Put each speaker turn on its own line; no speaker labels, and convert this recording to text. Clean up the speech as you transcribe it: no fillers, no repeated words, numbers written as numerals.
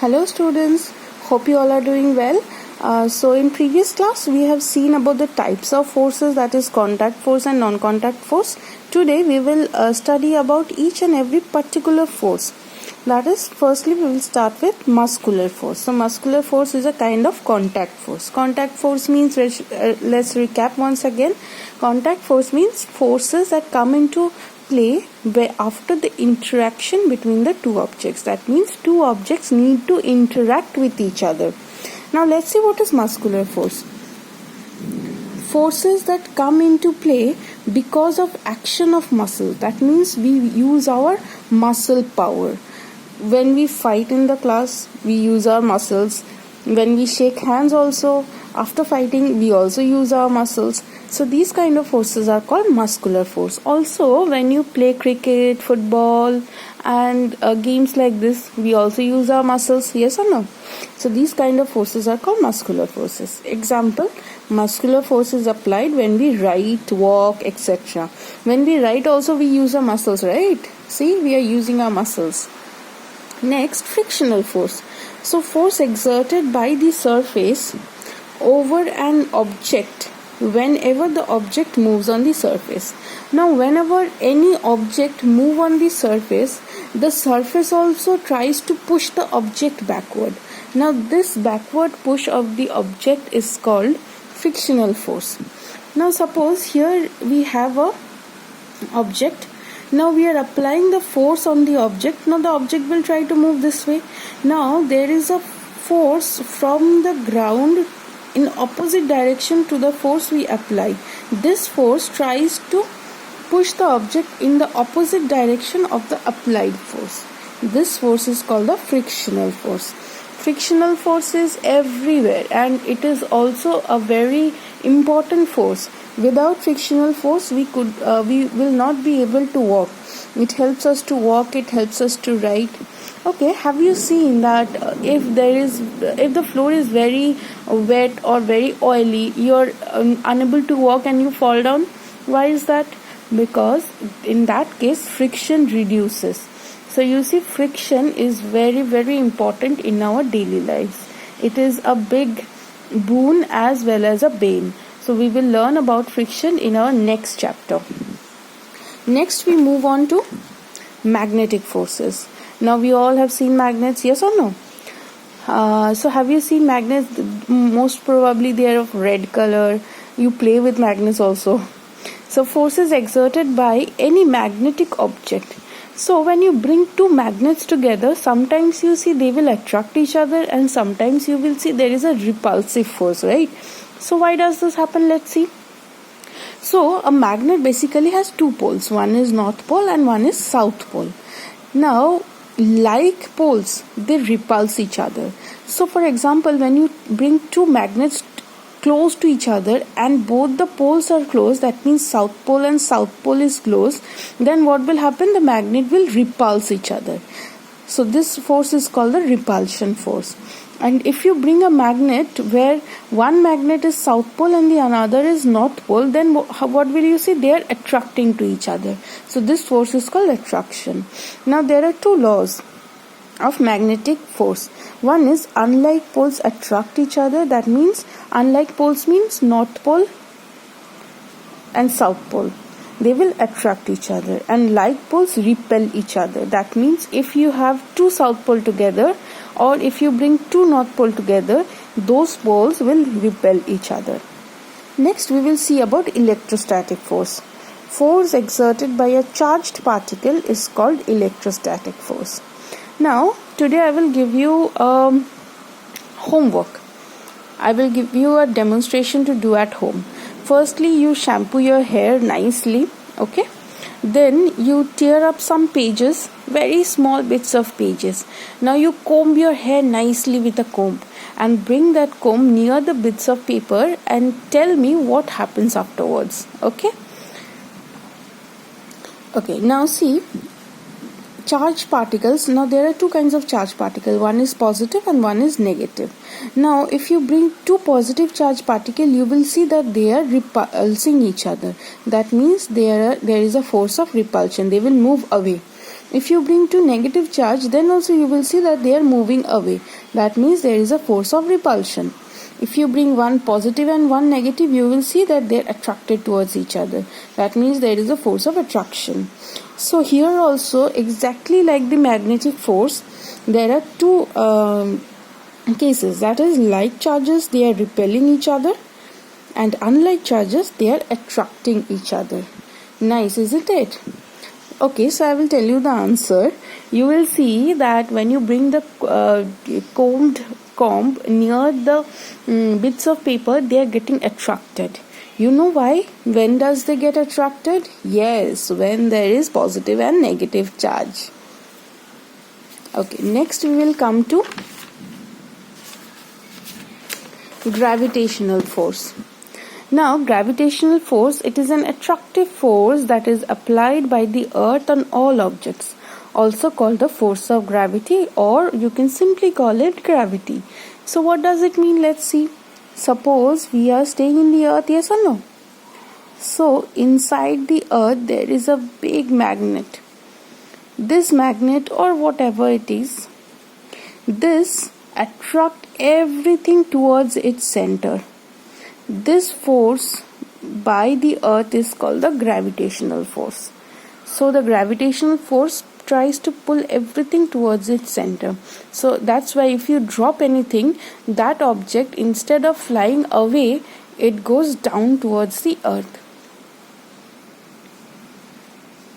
Hello students, hope you all are doing well. So in previous class we have seen about the types of forces, that is contact force and non-contact force. Today we will study about each and every particular force. That is, firstly we will start with muscular force. So muscular force is a kind of contact force. Contact force means, let's recap once again. Contact force means forces that come into play where after the interaction between the two objects. That means two objects need to interact with each other. Now let's see what is muscular force. Forces that come into play because of action of muscle. That means we use our muscle power. When we fight in the class, we use our muscles. When we shake hands also, after fighting, we also use our muscles. So these kind of forces are called muscular force. Also, when you play cricket, football and games like this, we also use our muscles, yes or no? So these kind of forces are called muscular forces. Example, muscular force is applied when we write, walk, etc. When we write also we use our muscles, right? See, we are using our muscles. Next, frictional force. So force exerted by the surface over an object whenever the object moves on the surface. Now whenever any object move on the surface also tries to push the object backward. Now this backward push of the object is called frictional force. Now suppose here we have a object. Now we are applying the force on the object. Now the object will try to move this way. Now there is a force from the ground in opposite direction to the force we apply. This force tries to push the object in the opposite direction of the applied force. This force is called the frictional force. Frictional force is everywhere and it is also a very important force. Without frictional force we will not be able to walk. It helps us to walk, it helps us to write. Okay, have you seen that if the floor is very wet or very oily, you're unable to walk and you fall down? Why is that? Because in that case friction reduces. So you see, friction is very, very important in our daily lives. It is a big boon as well as a bane. So we will learn about friction in our next chapter. Next we move on to magnetic forces. Now we all have seen magnets, yes or no? So have you seen magnets? Most probably they are of red color. You play with magnets also. So forces exerted by any magnetic object. So when you bring two magnets together, sometimes you see they will attract each other and sometimes you will see there is a repulsive force, right? So why does this happen? Let's see. So a magnet basically has two poles. One is north pole and one is south pole. Now like poles, they repulse each other. So for example, when you bring two magnets close to each other and both the poles are close, that means south pole and south pole is close, then what will happen? The magnet will repulse each other. So this force is called the repulsion force. And if you bring a magnet where one magnet is south pole and the another is north pole, then what will you see? They are attracting to each other. So this force is called attraction. Now there are two laws of magnetic force. One is unlike poles attract each other. That means unlike poles means north pole and south pole. They will attract each other, and like poles repel each other. That means if you have two south pole together or if you bring two north pole together, those poles will repel each other. Next we will see about electrostatic force. Force exerted by a charged particle is called electrostatic force. Now today I will give you homework. I will give you a demonstration to do at home. Firstly, you shampoo your hair nicely, okay? Then you tear up some pages, very small bits of pages. Now you comb your hair nicely with a comb and bring that comb near the bits of paper and tell me what happens afterwards, okay? Okay, now see, charged particles. Now there are two kinds of charged particles. One is positive and one is negative. Now if you bring two positive charged particles, you will see that they are repulsing each other. That means there is a force of repulsion. They will move away. If you bring two negative charge, then also you will see that they are moving away. That means there is a force of repulsion. If you bring one positive and one negative, you will see that they are attracted towards each other. That means there is a force of attraction. So here also, exactly like the magnetic force, there are two cases. That is, like charges, they are repelling each other, and unlike charges, they are attracting each other. Nice, isn't it? Okay, so I will tell you the answer. You will see that when you bring the comb near the bits of paper, they are getting attracted. You know why? When does they get attracted? Yes, when there is positive and negative charge. Okay, next we will come to gravitational force. Now, gravitational force, it is an attractive force that is applied by the earth on all objects, also called the force of gravity, or you can simply call it gravity. So what does it mean? Let's see. Suppose we are staying in the earth, yes or no? So inside the earth there is a big magnet. This magnet, or whatever it is, this attract everything towards its center. This force by the earth is called the gravitational force. So the gravitational force tries to pull everything towards its center. So that's why if you drop anything, that object, instead of flying away, it goes down towards the earth.